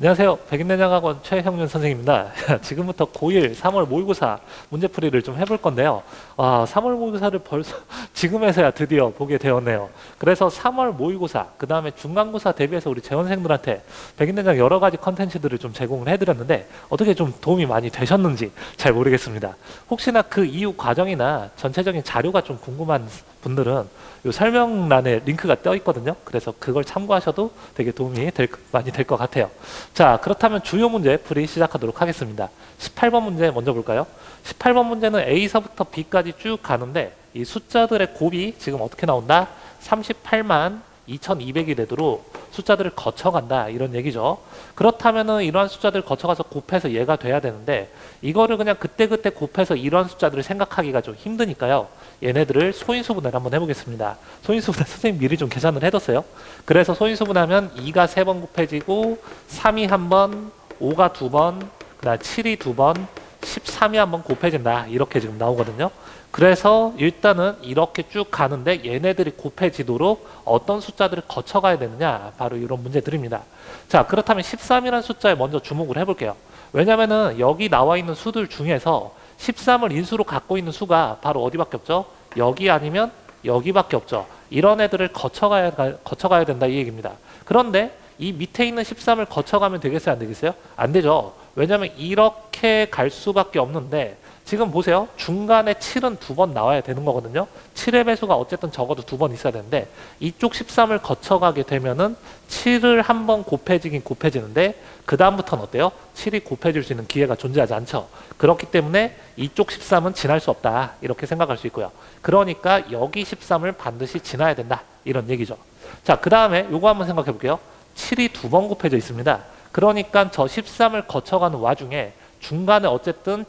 안녕하세요. 백인내장학원 최형윤 선생님입니다. 지금부터 고1 3월 모의고사 문제풀이를 좀 해볼 건데요. 3월 모의고사를 벌써 지금에서야 드디어 보게 되었네요. 그래서 3월 모의고사, 그 다음에 중간고사 대비해서 우리 재원생들한테 백인내장 여러 가지 컨텐츠들을 좀 제공을 해드렸는데 어떻게 좀 도움이 많이 되셨는지 잘 모르겠습니다. 혹시나 그 이후 과정이나 전체적인 자료가 좀 궁금한 분들은 이 설명란에 링크가 떠 있거든요. 그래서 그걸 참고하셔도 되게 도움이 많이 될 것 같아요. 자, 그렇다면 주요 문제 풀이 시작하도록 하겠습니다. 18번 문제 먼저 볼까요? 18번 문제는 A서부터 B까지 쭉 가는데 이 숫자들의 곱이 지금 어떻게 나온다? 38만 2200이 되도록 숫자들을 거쳐간다, 이런 얘기죠. 그렇다면은 이러한 숫자들을 거쳐가서 곱해서 얘가 돼야 되는데 이거를 그냥 그때그때 곱해서 이러한 숫자들을 생각하기가 좀 힘드니까요. 얘네들을 소인수분해를 한번 해보겠습니다. 소인수분해 선생님 미리 좀 계산을 해뒀어요. 그래서 소인수분하면 2가 3번 곱해지고 3이 1번, 5가 2번, 그 다음 7이 2번, 13이 한번 곱해진다, 이렇게 지금 나오거든요. 그래서 일단은 이렇게 쭉 가는데 얘네들이 곱해지도록 어떤 숫자들을 거쳐가야 되느냐, 바로 이런 문제들입니다. 자, 그렇다면 13이라는 숫자에 먼저 주목을 해볼게요. 왜냐면은 여기 나와 있는 수들 중에서 13을 인수로 갖고 있는 수가 바로 어디밖에 없죠? 여기 아니면 여기밖에 없죠. 이런 애들을 거쳐가야 된다, 이 얘기입니다. 그런데 이 밑에 있는 13을 거쳐가면 되겠어요, 안 되겠어요? 안 되죠. 왜냐면 이렇게 갈 수밖에 없는데 지금 보세요. 중간에 7은 2번 나와야 되는 거거든요. 7의 배수가 어쨌든 적어도 2번 있어야 되는데 이쪽 13을 거쳐가게 되면은 7을 한번 곱해지긴 곱해지는데 그 다음부터는 어때요? 7이 곱해질 수 있는 기회가 존재하지 않죠. 그렇기 때문에 이쪽 13은 지날 수 없다, 이렇게 생각할 수 있고요. 그러니까 여기 13을 반드시 지나야 된다, 이런 얘기죠. 자, 그 다음에 요거 한번 생각해 볼게요. 7이 2번 곱해져 있습니다. 그러니까 저 13을 거쳐가는 와중에 중간에 어쨌든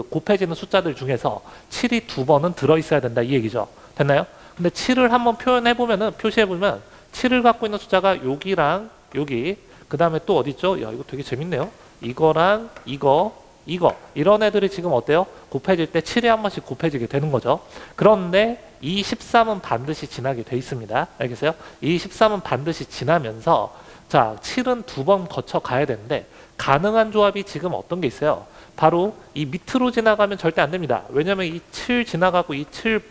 곱해지는 숫자들 중에서 7이 2번은 들어있어야 된다, 이 얘기죠. 됐나요? 근데 7을 한번 표현해보면은, 표시해보면 7을 갖고 있는 숫자가 여기랑 여기, 그 다음에 또 어디 있죠? 야, 이거 되게 재밌네요. 이거랑 이거 이런 애들이 지금 어때요? 곱해질 때 7이 한 번씩 곱해지게 되는 거죠. 그런데 이 13은 반드시 지나게 돼 있습니다. 알겠어요? 이 13은 반드시 지나면서 자, 7은 2번 거쳐 가야 되는데 가능한 조합이 지금 어떤 게 있어요? 바로 이 밑으로 지나가면 절대 안 됩니다. 왜냐면 이 7 지나가고 이 7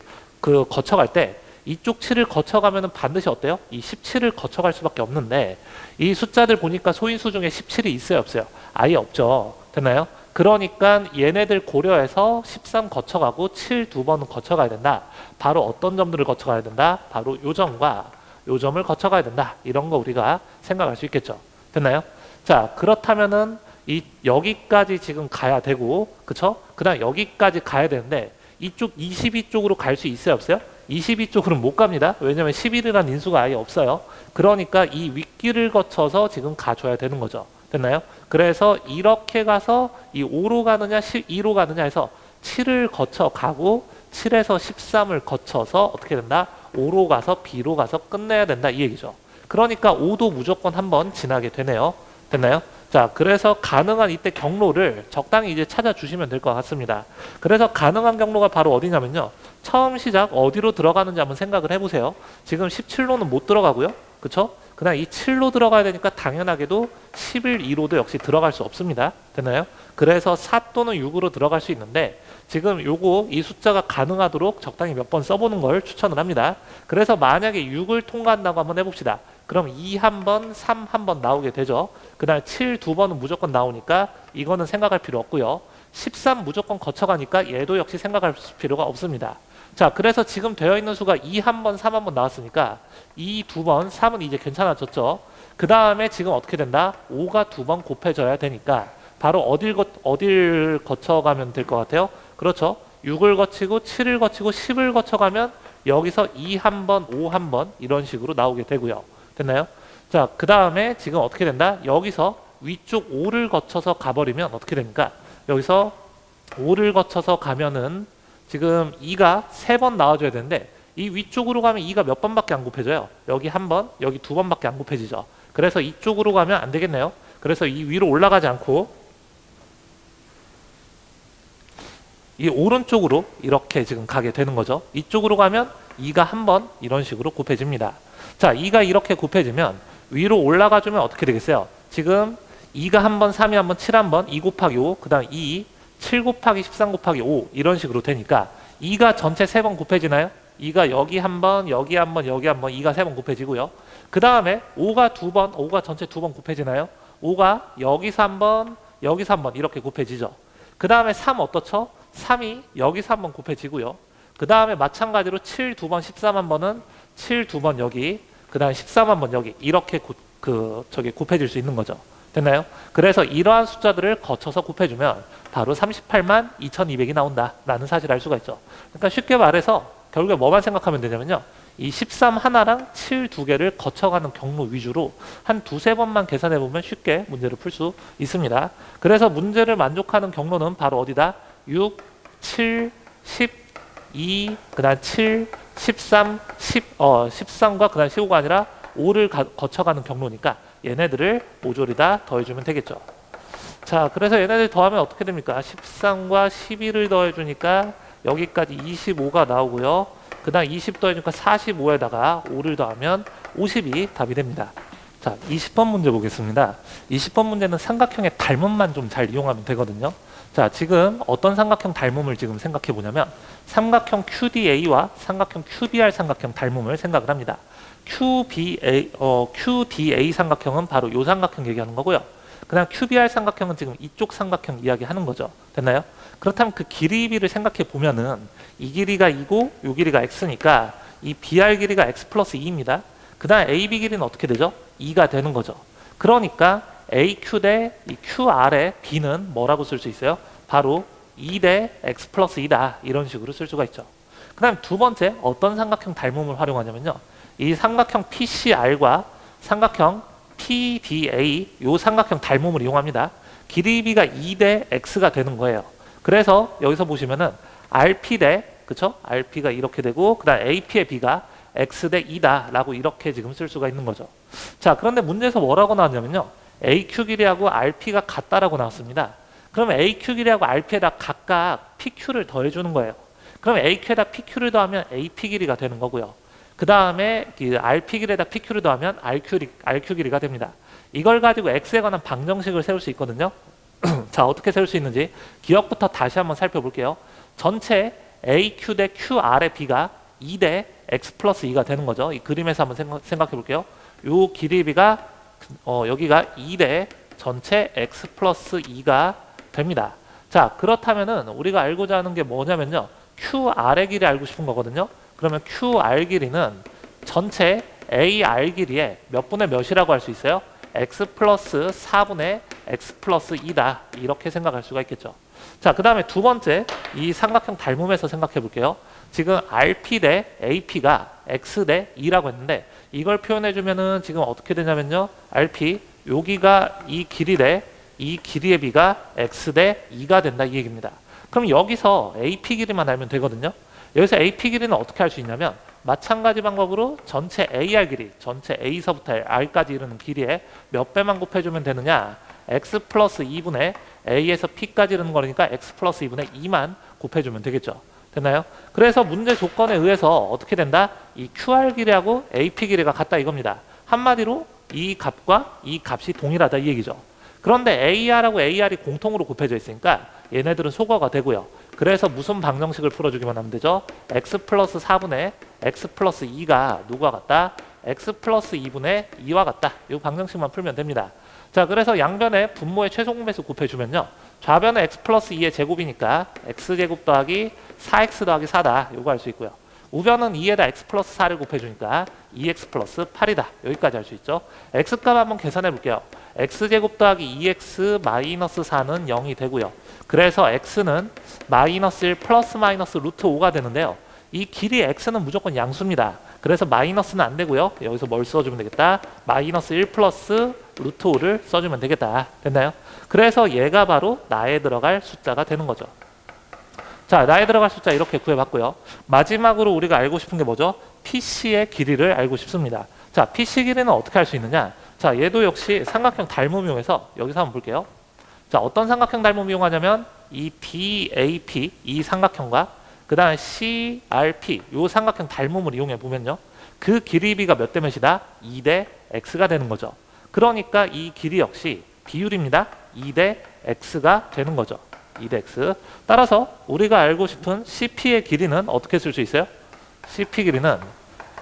거쳐갈 때 이쪽 7을 거쳐가면 반드시 어때요? 이 17을 거쳐갈 수밖에 없는데 이 숫자들 보니까 소인수 중에 17이 있어요, 없어요? 아예 없죠. 됐나요? 그러니까 얘네들 고려해서 13 거쳐가고 7 2번은 거쳐가야 된다. 바로 어떤 점들을 거쳐가야 된다? 바로 요 점과 요 점을 거쳐가야 된다. 이런 거 우리가 생각할 수 있겠죠. 됐나요? 자, 그렇다면은 여기까지 지금 가야 되고, 그쵸? 그 다음 여기까지 가야 되는데 이쪽 22쪽으로 갈 수 있어요, 없어요? 22쪽으로는 못 갑니다. 왜냐면 11이라는 인수가 아예 없어요. 그러니까 이 윗길을 거쳐서 지금 가줘야 되는 거죠. 됐나요? 그래서 이렇게 가서 이 5로 가느냐 2로 가느냐 해서 7을 거쳐 가고 7에서 13을 거쳐서 어떻게 된다? 5로 가서 B로 가서 끝내야 된다, 이 얘기죠. 그러니까 5도 무조건 한번 지나게 되네요. 됐나요? 자, 그래서 가능한 이때 경로를 적당히 이제 찾아주시면 될 것 같습니다. 그래서 가능한 경로가 바로 어디냐면요. 처음 시작 어디로 들어가는지 한번 생각을 해보세요. 지금 17로는 못 들어가고요. 그쵸? 그다음 이 7로 들어가야 되니까 당연하게도 11, 2로도 역시 들어갈 수 없습니다. 됐나요? 그래서 4 또는 6으로 들어갈 수 있는데 지금 요거 이 숫자가 가능하도록 적당히 몇 번 써보는 걸 추천을 합니다. 그래서 만약에 6을 통과한다고 한번 해봅시다. 그럼 2 한 번, 3 한 번 나오게 되죠. 그 다음에 7 2번은 무조건 나오니까 이거는 생각할 필요 없고요. 13 무조건 거쳐가니까 얘도 역시 생각할 필요가 없습니다. 자, 그래서 지금 되어 있는 수가 2 한 번, 3 한 번 나왔으니까 2 2번, 3은 이제 괜찮아졌죠. 그 다음에 지금 어떻게 된다? 5가 2번 곱해져야 되니까 바로 어딜 거쳐가면 될 것 같아요? 그렇죠. 6을 거치고 7을 거치고 10을 거쳐가면 여기서 2 한 번, 5 한 번 이런 식으로 나오게 되고요. 됐나요? 자, 그 다음에 지금 어떻게 된다? 여기서 위쪽 5를 거쳐서 가버리면 어떻게 됩니까? 여기서 5를 거쳐서 가면은 지금 2가 3번 나와줘야 되는데 이 위쪽으로 가면 2가 몇 번밖에 안 곱해져요? 여기 한 번, 여기 2번밖에 안 곱해지죠. 그래서 이쪽으로 가면 안 되겠네요. 그래서 이 위로 올라가지 않고 이 오른쪽으로 이렇게 지금 가게 되는 거죠. 이쪽으로 가면 2가 한 번 이런 식으로 곱해집니다. 자, 2가 이렇게 곱해지면 위로 올라가 주면 어떻게 되겠어요? 지금 2가 한 번, 3이 한 번, 7 한 번, 2 곱하기 5, 그 다음 2, 7 곱하기 13 곱하기 5 이런 식으로 되니까 2가 전체 3번 곱해지나요? 2가 여기 한 번, 여기 한 번, 여기 한 번, 2가 3번 곱해지고요. 그 다음에 5가 2번, 5가 전체 2번 곱해지나요? 5가 여기서 한 번, 여기서 한 번 이렇게 곱해지죠. 그 다음에 3 어떻죠? 3이 여기서 한 번 곱해지고요. 그 다음에 마찬가지로 7 2번, 13 한 번은 7 2번 여기, 그 다음에 13 한 번 여기 이렇게 곱해질 수 있는 거죠. 됐나요? 그래서 이러한 숫자들을 거쳐서 곱해주면 바로 38만 2200이 나온다 라는 사실을 알 수가 있죠. 그러니까 쉽게 말해서 결국에 뭐만 생각하면 되냐면요, 이 13 하나랑 7 두 개를 거쳐가는 경로 위주로 한 두세 번만 계산해 보면 쉽게 문제를 풀 수 있습니다. 그래서 문제를 만족하는 경로는 바로 어디다? 6, 7, 10, 2, 그 다음 7, 13, 13과 그 다음 15가 아니라 5를 거쳐가는 경로니까 얘네들을 모조리 다 더해주면 되겠죠. 자, 그래서 얘네들 더하면 어떻게 됩니까? 13과 12를 더해주니까 여기까지 25가 나오고요. 그 다음 20 더해주니까 45에다가 5를 더하면 50이 답이 됩니다. 자, 20번 문제 보겠습니다. 20번 문제는 삼각형의 닮음만 좀 잘 이용하면 되거든요. 자, 지금 어떤 삼각형 닮음을 지금 생각해 보냐면 삼각형 QDA와 삼각형 QBR 삼각형 닮음을 생각을 합니다. QDA 삼각형은 바로 이 삼각형 얘기하는 거고요. 그 다음 QBR 삼각형은 지금 이쪽 삼각형 이야기하는 거죠. 됐나요? 그렇다면 그 길이비를 생각해 보면은 이 길이가 2고 이 길이가 x니까 이 BR 길이가 x 플러스 2입니다. 그 다음 AB 길이는 어떻게 되죠? 2가 되는 거죠. 그러니까 AQ 대 이 QR의 B는 뭐라고 쓸 수 있어요? 바로 2 대 x 플러스 2다 이런 식으로 쓸 수가 있죠. 그 다음 두 번째 어떤 삼각형 닮음을 활용하냐면요, 이 삼각형 PCR과 삼각형 PDA 요 삼각형 닮음을 이용합니다. 길이비가 2 대 x가 되는 거예요. 그래서 여기서 보시면은 RP 대, 그쵸? RP가 이렇게 되고 그 다음 AP의 B가 x 대 2다 라고 이렇게 지금 쓸 수가 있는 거죠. 자, 그런데 문제에서 뭐라고 나왔냐면요, AQ 길이하고 RP가 같다라고 나왔습니다. 그러면 AQ 길이하고 RP에다 각각 PQ를 더해주는 거예요. 그럼 AQ에다 PQ를 더하면 AP 길이가 되는 거고요. 그 다음에 RP 길이에다 PQ를 더하면 RQ 길이가 됩니다. 이걸 가지고 X에 관한 방정식을 세울 수 있거든요. 자, 어떻게 세울 수 있는지 기억부터 다시 한번 살펴볼게요. 전체 AQ 대 QR의 B가 2 대 X 플러스 2가 되는 거죠. 이 그림에서 한번 생각해 볼게요. 요 길이비가 여기가 2 대 전체 X 플러스 2가 됩니다. 자, 그렇다면은 우리가 알고자 하는 게 뭐냐면요, QR의 길이 알고 싶은 거거든요. 그러면 QR 길이는 전체 AR 길이의 몇 분의 몇이라고 할 수 있어요? X 플러스 4분의 X 플러스 2다 이렇게 생각할 수가 있겠죠. 자, 그 다음에 두 번째 이 삼각형 닮음에서 생각해 볼게요. 지금 RP 대 AP가 X 대 2라고 했는데 이걸 표현해 주면은 지금 어떻게 되냐면요, RP 여기가 이 길이 대 이 길이의 B가 X 대 2가 된다 이 얘기입니다. 그럼 여기서 AP 길이만 알면 되거든요. 여기서 AP 길이는 어떻게 할 수 있냐면 마찬가지 방법으로 전체 AR 길이, 전체 A서부터 R까지 이르는 길이에 몇 배만 곱해주면 되느냐, X 플러스 2분의 A에서 P까지 이르는 거니까 X 플러스 2분의 2만 곱해주면 되겠죠. 됐나요? 그래서 문제 조건에 의해서 어떻게 된다? 이 QR 길이하고 AP 길이가 같다 이겁니다. 한마디로 이 값과 이 값이 동일하다 이 얘기죠. 그런데 AR하고 AR이 공통으로 곱해져 있으니까 얘네들은 소거가 되고요. 그래서 무슨 방정식을 풀어주기만 하면 되죠? X 플러스 4분의 X 플러스 2가 누구와 같다? X 플러스 2분의 2와 같다. 이 방정식만 풀면 됩니다. 자, 그래서 양변에 분모의 최소 공배수 곱해주면요, 좌변은 X 플러스 2의 제곱이니까 X제곱 더하기 4X 더하기 4다 요거 할 수 있고요. 우변은 2에다 X 플러스 4를 곱해주니까 2X 플러스 8이다 여기까지 할 수 있죠. X값 한번 계산해 볼게요. X제곱 더하기 2X 마이너스 4는 0이 되고요. 그래서 X는 마이너스 1 플러스 마이너스 루트 5가 되는데요, 이 길이 X는 무조건 양수입니다. 그래서 마이너스는 안 되고요. 여기서 뭘 써주면 되겠다? 마이너스 1 플러스 루트 5를 써주면 되겠다. 됐나요? 그래서 얘가 바로 나에 들어갈 숫자가 되는 거죠. 자, 나에 들어갈 숫자 이렇게 구해봤고요. 마지막으로 우리가 알고 싶은 게 뭐죠? PC의 길이를 알고 싶습니다. 자, PC 길이는 어떻게 할 수 있느냐? 자, 얘도 역시 삼각형 닮음 이용해서 여기서 한번 볼게요. 자, 어떤 삼각형 닮음 이용하냐면 이 DAP 이 삼각형과 그 다음에 CRP 요 삼각형 닮음을 이용해 보면요, 그 길이비가 몇 대 몇이다? 2 대 X가 되는 거죠. 그러니까 이 길이 역시 비율입니다. 2대 x가 되는 거죠. 2대 x. 따라서 우리가 알고 싶은 CP의 길이는 어떻게 쓸 수 있어요? CP 길이는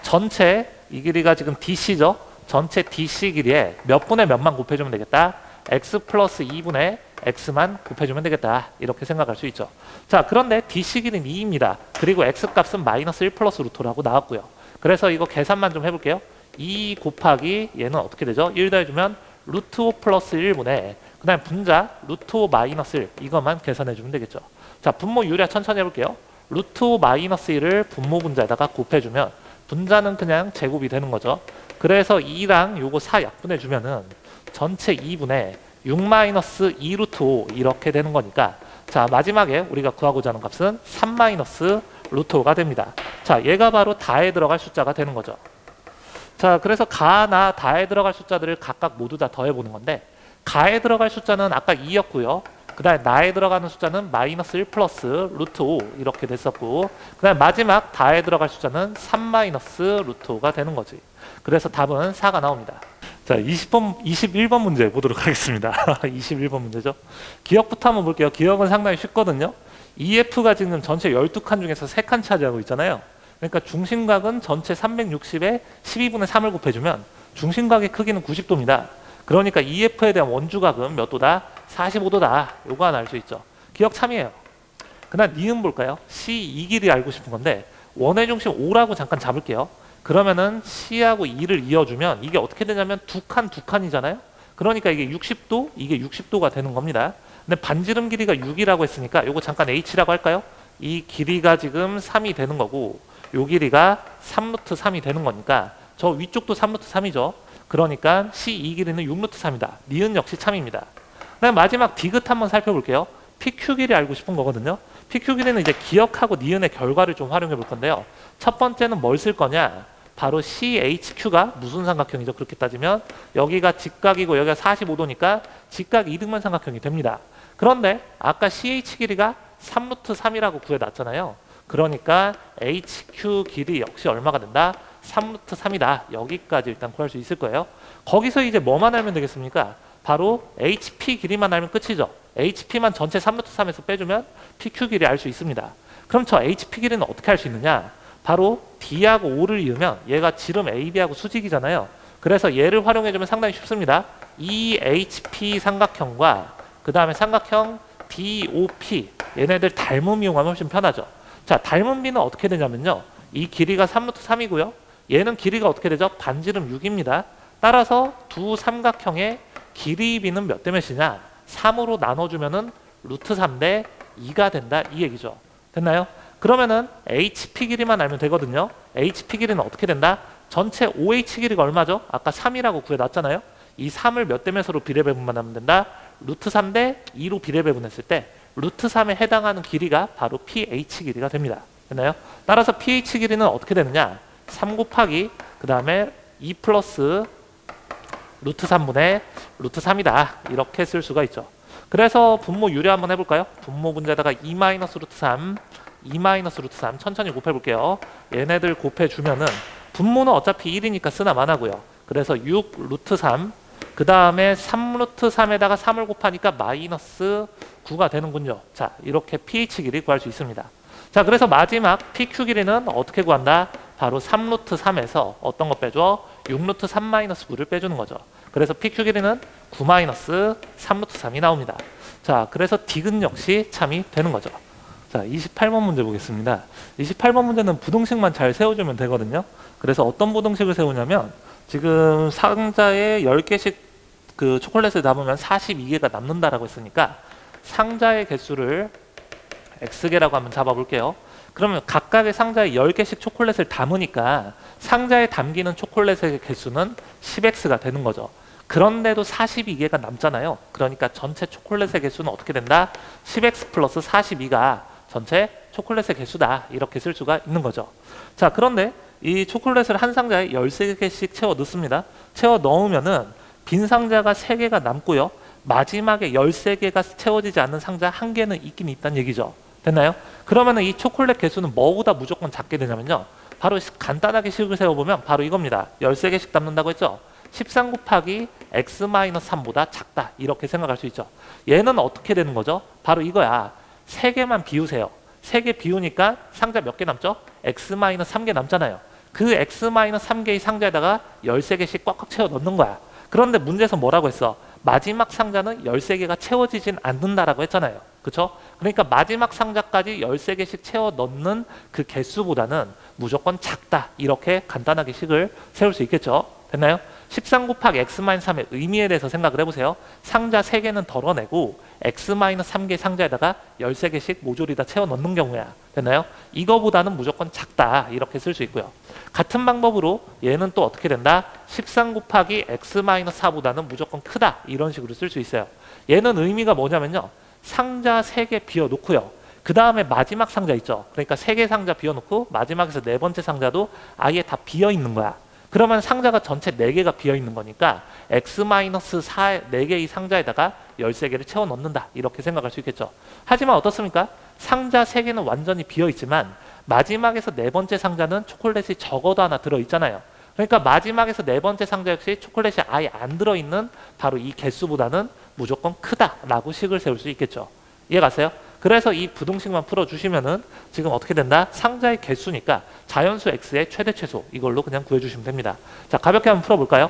전체 이 길이가 지금 DC죠. 전체 DC 길이에 몇 분의 몇만 곱해주면 되겠다. x 플러스 2분의 x만 곱해주면 되겠다. 이렇게 생각할 수 있죠. 자, 그런데 DC 길이는 2입니다. 그리고 x 값은 마이너스 1 플러스 루트라고 나왔고요. 그래서 이거 계산만 좀 해볼게요. 2 곱하기 얘는 어떻게 되죠? 1 더해주면 루트 5 플러스 1분의 그 다음에 분자 루트 5 마이너스 1 이것만 계산해주면 되겠죠. 자, 분모 유리화 천천히 해볼게요. 루트 5 마이너스 1을 분모 분자에다가 곱해주면 분자는 그냥 제곱이 되는 거죠. 그래서 2랑 요거 4 약분해주면은 전체 2분의 6 마이너스 2 루트 5 이렇게 되는 거니까 자, 마지막에 우리가 구하고자 하는 값은 3 마이너스 루트 5가 됩니다. 자, 얘가 바로 다에 들어갈 숫자가 되는 거죠. 자, 그래서 가나 다에 들어갈 숫자들을 각각 모두 다 더해보는 건데 가에 들어갈 숫자는 아까 2였고요. 그 다음에 나에 들어가는 숫자는 마이너스 1 플러스 루트 5 이렇게 됐었고 그 다음에 마지막 다에 들어갈 숫자는 3 마이너스 루트 5가 되는 거지. 그래서 답은 4가 나옵니다. 자, 21번 문제 보도록 하겠습니다. 21번 문제죠. 기억부터 한번 볼게요. 기억은 상당히 쉽거든요. EF가 지금 전체 12칸 중에서 3칸 차지하고 있잖아요. 그러니까 중심각은 전체 360에 12분의 3을 곱해주면 중심각의 크기는 90도입니다. 그러니까 EF에 대한 원주각은 몇 도다? 45도다. 요거 하나 알 수 있죠. 기억 참이에요. 그다음 니은 볼까요? C 이 길이 알고 싶은 건데 원의 중심 5라고 잠깐 잡을게요. 그러면은 C하고 2를 이어주면 이게 어떻게 되냐면 두 칸이잖아요. 그러니까 이게 60도, 이게 60도가 되는 겁니다. 근데 반지름 길이가 6이라고 했으니까 요거 잠깐 H라고 할까요? 이 길이가 지금 3이 되는 거고 요 길이가 3루트 3이 되는 거니까 저 위쪽도 3루트 3이죠. 그러니까 C 이 길이는 6루트 3이다. 니은 역시 참입니다. 그다음 마지막 디귿 한번 살펴볼게요. PQ 길이 알고 싶은 거거든요. PQ 길이는 이제 기억하고 니은의 결과를 좀 활용해 볼 건데요. 첫 번째는 뭘 쓸 거냐? 바로 CHQ가 무슨 삼각형이죠? 그렇게 따지면 여기가 직각이고 여기가 45도니까 직각 이등변 삼각형이 됩니다. 그런데 아까 CH 길이가 3루트 3이라고 구해놨잖아요. 그러니까 HQ 길이 역시 얼마가 된다? 3루트 3이다. 여기까지 일단 구할 수 있을 거예요. 거기서 이제 뭐만 알면 되겠습니까? 바로 HP 길이만 알면 끝이죠. HP만 전체 3루트 3에서 빼주면 PQ 길이 알 수 있습니다. 그럼 저 HP 길이는 어떻게 할 수 있느냐? 바로 D하고 O를 이으면 얘가 지름 AB하고 수직이잖아요. 그래서 얘를 활용해주면 상당히 쉽습니다. 이 HP 삼각형과 그 다음에 삼각형 DOP 얘네들 닮음 이용하면 훨씬 편하죠. 자, 닮은 B는 어떻게 되냐면요. 이 길이가 3루트 3이고요. 얘는 길이가 어떻게 되죠? 반지름 6입니다. 따라서 두 삼각형의 길이 B는 몇 대 몇이냐? 3으로 나눠주면은 루트 3대 2가 된다. 이 얘기죠. 됐나요? 그러면은 HP 길이만 알면 되거든요. HP 길이는 어떻게 된다? 전체 OH 길이가 얼마죠? 아까 3이라고 구해놨잖아요. 이 3을 몇 대 몇으로 비례배분만 하면 된다? 루트 3대 2로 비례배분했을 때 루트 3에 해당하는 길이가 바로 PH 길이가 됩니다. 됐나요? 따라서 PH 길이는 어떻게 되느냐? 3 곱하기 그 다음에 2 플러스 루트 3분의 루트 3이다. 이렇게 쓸 수가 있죠. 그래서 분모 유리 한번 해볼까요? 분모 분자에다가 2 마이너스 루트 3 2 마이너스 루트 3 천천히 곱해볼게요. 얘네들 곱해주면은 분모는 어차피 1이니까 쓰나 마나고요. 그래서 6 루트 3 그 다음에 3 루트 3에다가 3을 곱하니까 마이너스 9가 되는군요. 자, 이렇게 pH 길이 구할 수 있습니다. 자, 그래서 마지막 PQ 길이는 어떻게 구한다? 바로 3 루트 3에서 어떤 거 빼줘? 6 루트 3 마이너스 9를 빼주는 거죠. 그래서 PQ 길이는 9 마이너스 3 루트 3이 나옵니다. 자, 그래서 디귿 역시 참이 되는 거죠. 자, 28번 문제 보겠습니다. 28번 문제는 부등식만 잘 세워주면 되거든요. 그래서 어떤 부등식을 세우냐면 지금 상자에 10개씩 그 초콜릿을 담으면 42개가 남는다라고 했으니까 상자의 개수를 X개라고 한번 잡아볼게요. 그러면 각각의 상자에 10개씩 초콜릿을 담으니까 상자에 담기는 초콜릿의 개수는 10X가 되는 거죠. 그런데도 42개가 남잖아요. 그러니까 전체 초콜릿의 개수는 어떻게 된다? 10X 플러스 42가 전체 초콜릿의 개수다. 이렇게 쓸 수가 있는 거죠. 자, 그런데 이 초콜릿을 한 상자에 13개씩 채워 넣습니다. 채워 넣으면은 빈 상자가 3개가 남고요. 마지막에 13개가 채워지지 않는 상자 1개는 있긴 있다는 얘기죠. 됐나요? 그러면은 이 초콜릿 개수는 뭐보다 무조건 작게 되냐면요. 바로 간단하게 식을 세워보면 바로 이겁니다. 13개씩 담는다고 했죠? 13 곱하기 x-3보다 작다 이렇게 생각할 수 있죠. 얘는 어떻게 되는 거죠? 바로 이거야. 3개만 비우세요. 3개 비우니까 상자 몇 개 남죠? x-3개 남잖아요. 그 x-3개의 상자에다가 13개씩 꽉꽉 채워 넣는 거야. 그런데 문제에서 뭐라고 했어? 마지막 상자는 13개가 채워지진 않는다라고 했잖아요. 그쵸? 그러니까 마지막 상자까지 13개씩 채워 넣는 그 개수보다는 무조건 작다. 이렇게 간단하게 식을 세울 수 있겠죠? 됐나요? 13 곱하기 x-3의 의미에 대해서 생각을 해보세요. 상자 3개는 덜어내고 x-3개 상자에다가 13개씩 모조리 다 채워 넣는 경우야. 됐나요? 이거보다는 무조건 작다. 이렇게 쓸 수 있고요. 같은 방법으로 얘는 또 어떻게 된다? 13 곱하기 x-4보다는 무조건 크다. 이런 식으로 쓸 수 있어요. 얘는 의미가 뭐냐면요. 상자 3개 비워놓고요. 그 다음에 마지막 상자 있죠. 그러니까 3개 상자 비워놓고 마지막에서 4번째 상자도 아예 다 비어있는 거야. 그러면 상자가 전체 4개가 비어있는 거니까 x-4 4개의 상자에다가 13개를 채워 넣는다. 이렇게 생각할 수 있겠죠. 하지만 어떻습니까? 상자 3개는 완전히 비어있지만 마지막에서 4번째 상자는 초콜릿이 적어도 하나 들어있잖아요. 그러니까 마지막에서 4번째 상자 역시 초콜릿이 아예 안 들어있는 바로 이 개수보다는 무조건 크다라고 식을 세울 수 있겠죠. 이해가세요? 그래서 이 부등식만 풀어주시면은 지금 어떻게 된다? 상자의 개수니까 자연수 x의 최대 최소 이걸로 그냥 구해주시면 됩니다. 자, 가볍게 한번 풀어볼까요?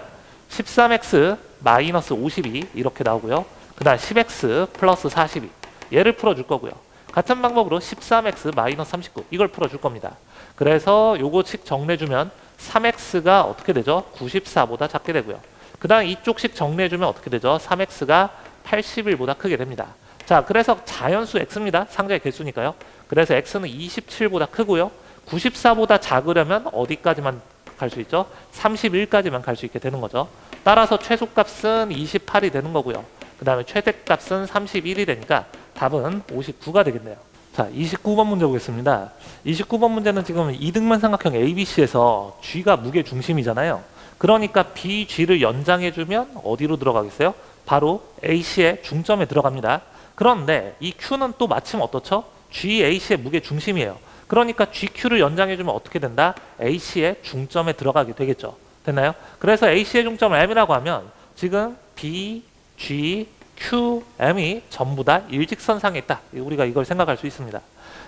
13x 마이너스 52 이렇게 나오고요. 그 다음 10x 플러스 42 얘를 풀어줄 거고요. 같은 방법으로 13x 마이너스 39 이걸 풀어줄 겁니다. 그래서 요거 식 정리해주면 3x가 어떻게 되죠? 94보다 작게 되고요. 그 다음 이쪽 식 정리해주면 어떻게 되죠? 3x가 81보다 크게 됩니다. 자, 그래서 자연수 x입니다. 상자의 개수니까요. 그래서 x는 27보다 크고요. 94보다 작으려면 어디까지만 갈 수 있죠? 31까지만 갈 수 있게 되는 거죠. 따라서 최소값은 28이 되는 거고요. 그 다음에 최대값은 31이 되니까 답은 59가 되겠네요. 자, 29번 문제 보겠습니다. 29번 문제는 지금 이등변 삼각형 ABC에서 G가 무게 중심이잖아요. 그러니까 BG를 연장해주면 어디로 들어가겠어요? 바로 AC의 중점에 들어갑니다. 그런데 이 Q는 또 마침 어떻죠? GAC의 무게 중심이에요. 그러니까 GQ를 연장해주면 어떻게 된다? AC의 중점에 들어가게 되겠죠. 됐나요? 그래서 AC의 중점을 M이라고 하면 지금 B, G, Q, M이 전부 다 일직선상에 있다. 우리가 이걸 생각할 수 있습니다.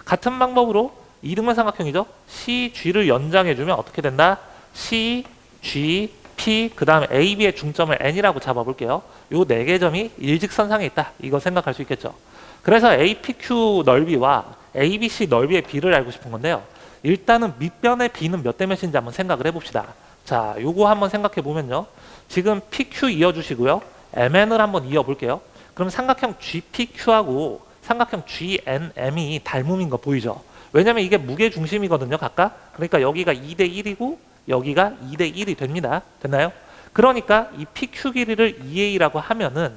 같은 방법으로 이등변 삼각형이죠. C, G를 연장해주면 어떻게 된다? C, G, P, 그 다음에 A, B의 중점을 N이라고 잡아볼게요. 요 4개 점이 일직선상에 있다. 이거 생각할 수 있겠죠. 그래서 APQ 넓이와 ABC 넓이의 비를 알고 싶은 건데요. 일단은 밑변의 B는 몇 대 몇인지 한번 생각을 해봅시다. 자, 요거 한번 생각해 보면요. 지금 PQ 이어주시고요. MN을 한번 이어볼게요. 그럼 삼각형 GPQ하고 삼각형 GNM이 닮음인 거 보이죠? 왜냐면 이게 무게중심이거든요, 각각. 그러니까 여기가 2대 1이고 여기가 2대 1이 됩니다. 됐나요? 그러니까 이 PQ 길이를 2A라고 하면은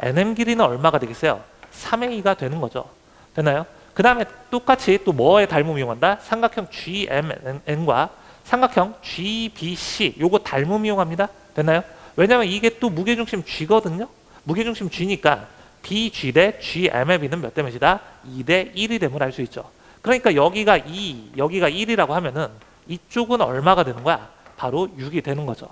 NM 길이는 얼마가 되겠어요? 3A가 되는 거죠. 됐나요? 그 다음에 똑같이 또 뭐에 닮음 이용한다? 삼각형 GMN과 삼각형 GBC 요거 닮음 이용합니다. 됐나요? 왜냐면 이게 또 무게중심 G거든요. 무게중심 G니까 BG 대 GMF는 몇 대 몇이다? 2대 1이 됨을 알 수 있죠. 그러니까 여기가 2, 여기가 1이라고 하면은 이쪽은 얼마가 되는 거야? 바로 6이 되는 거죠.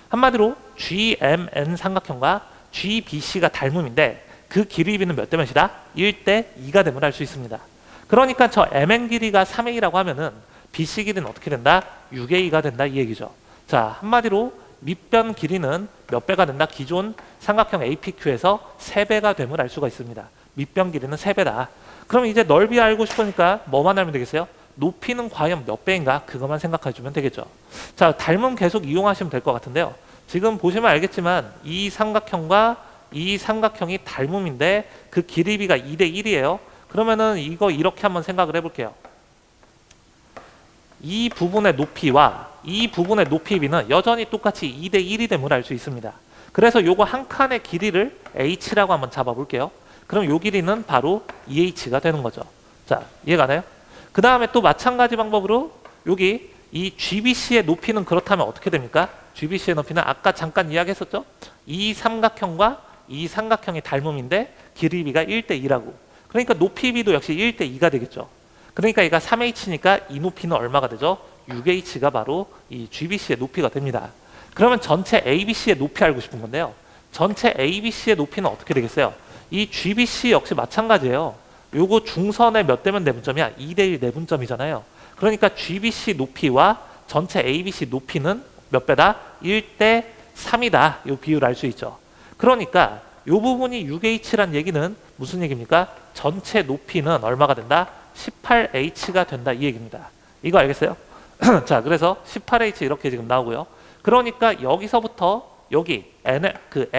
한마디로 GMN 삼각형과 GBC가 닮음인데 그 길이비는 몇 대 몇이다? 1대 2가 됨을 알 수 있습니다. 그러니까 저 MN 길이가 3A라고 하면은 BC 길이는 어떻게 된다? 6A가 된다 이 얘기죠. 자, 한마디로 밑변 길이는 몇 배가 된다? 기존 삼각형 APQ에서 3배가 됨을 알 수가 있습니다. 밑변 길이는 3배다. 그럼 이제 넓이 알고 싶으니까 뭐만 알면 되겠어요? 높이는 과연 몇 배인가? 그것만 생각해 주면 되겠죠. 자, 닮음 계속 이용하시면 될 것 같은데요. 지금 보시면 알겠지만 이 삼각형과 이 삼각형이 닮음인데 그 길이비가 2대 1이에요. 그러면은 이거 이렇게 한번 생각을 해볼게요. 이 부분의 높이와 이 부분의 높이비는 여전히 똑같이 2대 1이 됨을 알 수 있습니다. 그래서 요거 한 칸의 길이를 H라고 한번 잡아볼게요. 그럼 요 길이는 바로 2H가 되는 거죠. 자, 이해가나요? 그 다음에 또 마찬가지 방법으로 여기 이 GBC의 높이는 그렇다면 어떻게 됩니까? GBC의 높이는 아까 잠깐 이야기했었죠? 이 삼각형과 이 삼각형이 닮음인데 길이비가 1대 2라고. 그러니까 높이비도 역시 1대 2가 되겠죠. 그러니까 얘가 3H니까 이 높이는 얼마가 되죠? 6H가 바로 이 GBC의 높이가 됩니다. 그러면 전체 ABC의 높이 알고 싶은 건데요. 전체 ABC의 높이는 어떻게 되겠어요? 이 GBC 역시 마찬가지예요. 요거 중선의 몇 대면 내분점이야? 2대1 내분점이잖아요. 그러니까 GBC 높이와 전체 ABC 높이는 몇 배다? 1대 3이다. 요 비율을 알 수 있죠. 그러니까 요 부분이 6H란 얘기는 무슨 얘기입니까? 전체 높이는 얼마가 된다? 18H가 된다. 이 얘기입니다. 이거 알겠어요? 자, 그래서 18H 이렇게 지금 나오고요. 그러니까 여기서부터 여기 N의 그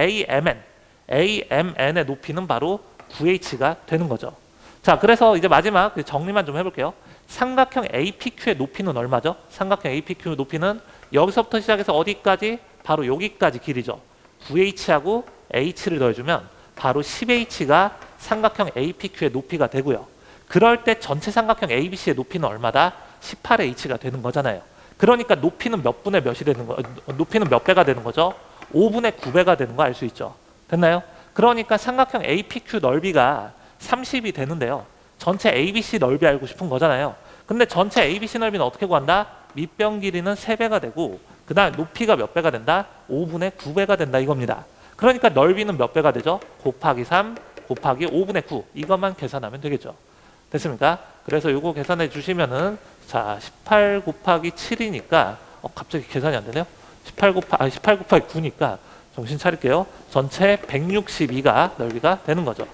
AMN의 높이는 바로 9H가 되는 거죠. 자, 그래서 이제 마지막 정리만 좀 해볼게요. 삼각형 APQ의 높이는 얼마죠? 삼각형 APQ 높이는 여기서부터 시작해서 어디까지? 바로 여기까지 길이죠. 9H하고 H를 더해주면 바로 10H가 삼각형 APQ의 높이가 되고요. 그럴 때 전체 삼각형 ABC의 높이는 얼마다? 18H가 되는 거잖아요. 그러니까 높이는 몇 분의 몇이 되는 거? 높이는 몇 배가 되는 거죠? 5분의 9배가 되는 거 알 수 있죠. 됐나요? 그러니까 삼각형 APQ 넓이가 30이 되는데요. 전체 ABC 넓이 알고 싶은 거잖아요. 근데 전체 ABC 넓이는 어떻게 구한다? 밑변 길이는 3배가 되고 그 다음 높이가 몇 배가 된다? 5분의 9배가 된다 이겁니다. 그러니까 넓이는 몇 배가 되죠? 곱하기 3 곱하기 5분의 9 이것만 계산하면 되겠죠. 됐습니까? 그래서 이거 계산해 주시면은 자 18 곱하기 7이니까 갑자기 계산이 안 되네요. 18 곱하기 9니까 정신 차릴게요. 전체 162가 넓이가 되는 거죠.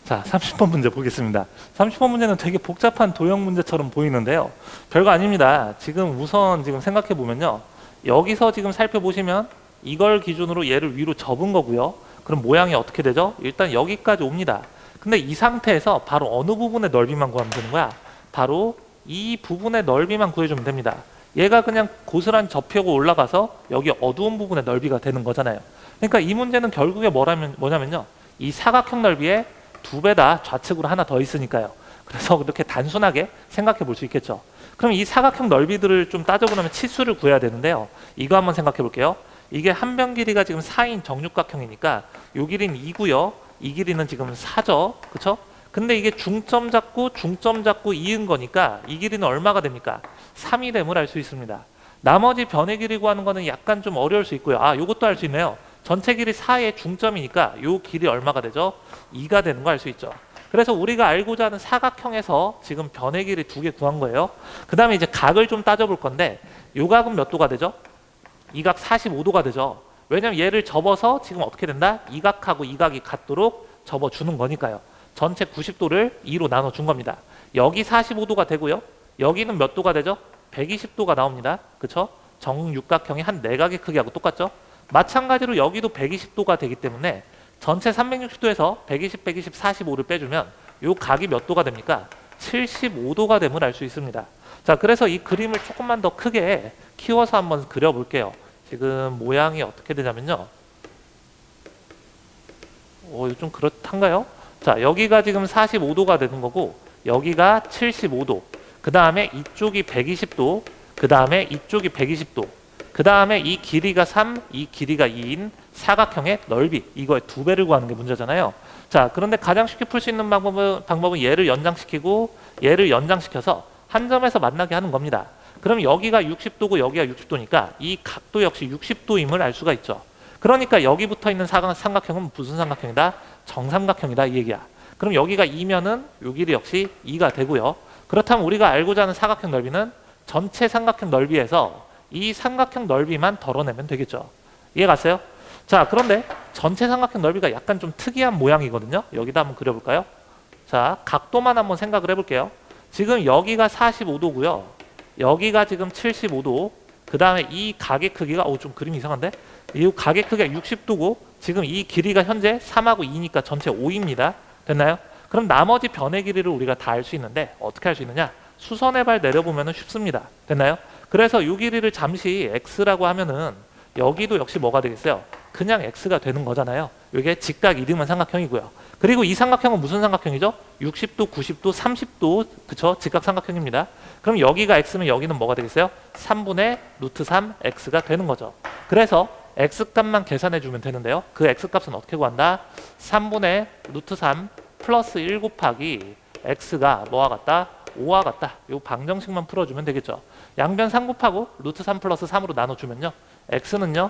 자, 30번 문제 보겠습니다. 30번 문제는 되게 복잡한 도형 문제처럼 보이는데요. 별거 아닙니다. 지금 우선 지금 생각해 보면요. 여기서 지금 살펴보시면 이걸 기준으로 얘를 위로 접은 거고요. 그럼 모양이 어떻게 되죠? 일단 여기까지 옵니다. 근데 이 상태에서 바로 어느 부분의 넓이만 구하면 되는 거야? 바로 이 부분의 넓이만 구해주면 됩니다. 얘가 그냥 고스란히 접히고 올라가서 여기 어두운 부분의 넓이가 되는 거잖아요. 그러니까 이 문제는 결국에 뭐냐면요. 이 사각형 넓이의 2배다. 좌측으로 하나 더 있으니까요. 그래서 그렇게 단순하게 생각해 볼 수 있겠죠. 그럼 이 사각형 넓이들을 좀 따져보려면 치수를 구해야 되는데요. 이거 한번 생각해 볼게요. 이게 한 변 길이가 지금 4인 정육각형이니까 요 길이는 2고요. 이 길이는 지금 4죠. 그쵸? 근데 이게 중점 잡고 2인 거니까 이 길이는 얼마가 됩니까? 3이 됨을 알 수 있습니다. 나머지 변의 길이 구하는 거는 약간 좀 어려울 수 있고요. 아, 요것도 알 수 있네요. 전체 길이 4의 중점이니까 요 길이 얼마가 되죠? 2가 되는 거 알 수 있죠. 그래서 우리가 알고자 하는 사각형에서 지금 변의 길이 2개 구한 거예요. 그 다음에 이제 각을 좀 따져볼 건데 요 각은 몇 도가 되죠? 이 각 45도가 되죠. 왜냐면 얘를 접어서 지금 어떻게 된다? 이 각하고 이 각이 같도록 접어주는 거니까요. 전체 90도를 2로 나눠준 겁니다. 여기 45도가 되고요. 여기는 몇 도가 되죠? 120도가 나옵니다. 그쵸? 정육각형이 한 4각의 크기하고 똑같죠? 마찬가지로 여기도 120도가 되기 때문에 전체 360도에서 120, 120, 45를 빼주면 이 각이 몇 도가 됩니까? 75도가 됨을 알 수 있습니다. 자, 그래서 이 그림을 조금만 더 크게 키워서 한번 그려볼게요. 지금 모양이 어떻게 되냐면요. 이거 좀 그렇단가요? 자, 여기가 지금 45도가 되는 거고 여기가 75도, 그 다음에 이쪽이 120도, 그 다음에 이쪽이 120도, 그 다음에 이 길이가 3, 이 길이가 2인 사각형의 넓이, 이거의 2배를 구하는 게 문제잖아요. 자, 그런데 가장 쉽게 풀 수 있는 방법은 얘를 연장시키고 얘를 연장시켜서 한 점에서 만나게 하는 겁니다. 그럼 여기가 60도고 여기가 60도니까 이 각도 역시 60도임을 알 수가 있죠. 그러니까 여기 붙어 있는 삼각형은 무슨 삼각형이다? 정삼각형이다 이 얘기야. 그럼 여기가 2면은 요 길이 역시 2가 되고요. 그렇다면 우리가 알고자 하는 사각형 넓이는 전체 삼각형 넓이에서 이 삼각형 넓이만 덜어내면 되겠죠. 이해 갔어요? 자, 그런데 전체 삼각형 넓이가 약간 좀 특이한 모양이거든요. 여기다 한번 그려볼까요? 자, 각도만 한번 생각을 해볼게요. 지금 여기가 45도고요. 여기가 지금 75도. 그 다음에 이 각의 크기가 좀 그림이 이상한데? 이 각의 크기가 60도고 지금 이 길이가 현재 3하고 2니까 전체 5입니다. 됐나요? 그럼 나머지 변의 길이를 우리가 다 알 수 있는데 어떻게 할 수 있느냐? 수선의 발 내려보면 쉽습니다. 됐나요? 그래서 이 길이를 잠시 x라고 하면은 여기도 역시 뭐가 되겠어요? 그냥 x가 되는 거잖아요. 이게 직각 이등분 삼각형이고요. 그리고 이 삼각형은 무슨 삼각형이죠? 60도, 90도, 30도, 그쵸? 직각 삼각형입니다. 그럼 여기가 x면 여기는 뭐가 되겠어요? 3분의 루트 3 x가 되는 거죠. 그래서 x값만 계산해 주면 되는데요. 그 x값은 어떻게 구한다? 3분의 루트 3 플러스 1 곱하기 x가 뭐와 같다? 5와 같다. 이 방정식만 풀어주면 되겠죠. 양변 3 곱하고 루트 3 플러스 3으로 나눠주면요. x는요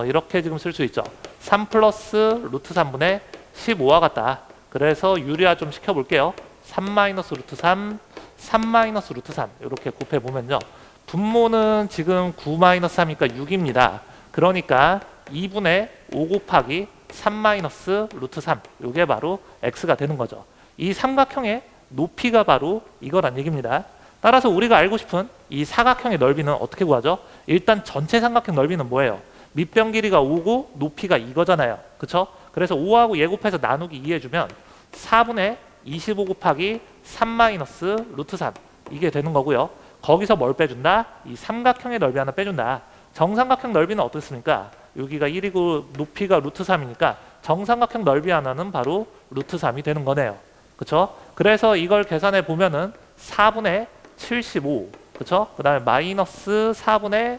이렇게 지금 쓸 수 있죠. 3 플러스 루트 3분의 15와 같다. 그래서 유리화 좀 시켜볼게요. 3 마이너스 루트 3, 3 마이너스 루트 3 이렇게 곱해보면요. 분모는 지금 9 마이너스 3이니까 6입니다. 그러니까 2분의 5 곱하기 3 마이너스 루트 3 이게 바로 x가 되는 거죠. 이 삼각형의 높이가 바로 이거란 얘기입니다. 따라서 우리가 알고 싶은 이 사각형의 넓이는 어떻게 구하죠? 일단 전체 삼각형 넓이는 뭐예요? 밑변 길이가 5고 높이가 이거잖아요. 그쵸? 그래서 5하고 얘 곱해서 나누기 2 해주면 4분의 25 곱하기 3 마이너스 루트 3 이게 되는 거고요. 거기서 뭘 빼준다? 이 삼각형의 넓이 하나 빼준다. 정삼각형 넓이는 어떻습니까? 여기가 1이고 높이가 루트 3이니까 정삼각형 넓이 하나는 바로 루트 3이 되는 거네요. 그쵸? 그래서 이걸 계산해 보면은 4분의 75 그쵸? 그 다음에 마이너스 4분의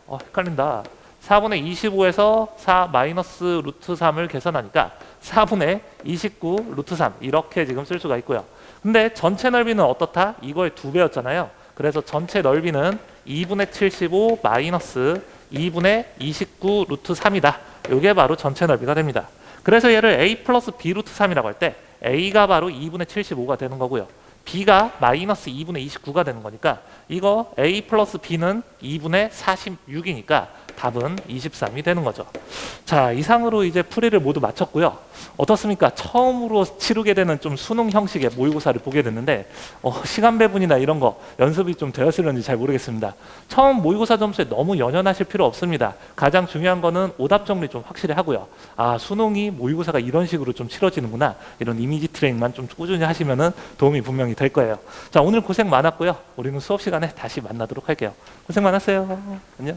헷갈린다. 4분의 25에서 4 마이너스 루트 3을 계산하니까 4분의 29 루트 3 이렇게 지금 쓸 수가 있고요. 근데 전체 넓이는 어떻다? 이거의 2배였잖아요. 그래서 전체 넓이는 2분의 75 마이너스 2분의 29 루트 3이다. 이게 바로 전체 넓이가 됩니다. 그래서 얘를 a 플러스 b 루트 3이라고 할 때 a가 바로 2분의 75가 되는 거고요. b가 마이너스 2분의 29가 되는 거니까 이거 a 플러스 b는 2분의 46이니까 답은 23이 되는 거죠. 자, 이상으로 이제 풀이를 모두 마쳤고요. 어떻습니까? 처음으로 치르게 되는 좀 수능 형식의 모의고사를 보게 됐는데 시간 배분이나 이런 거 연습이 좀 되었을는지 잘 모르겠습니다. 처음 모의고사 점수에 너무 연연하실 필요 없습니다. 가장 중요한 거는 오답 정리 좀 확실히 하고요. 아, 수능이 모의고사가 이런 식으로 좀 치러지는구나. 이런 이미지 트레이닝만 좀 꾸준히 하시면은 도움이 분명히 될 거예요. 자, 오늘 고생 많았고요. 우리는 수업 시간에 다시 만나도록 할게요. 고생 많았어요. 안녕.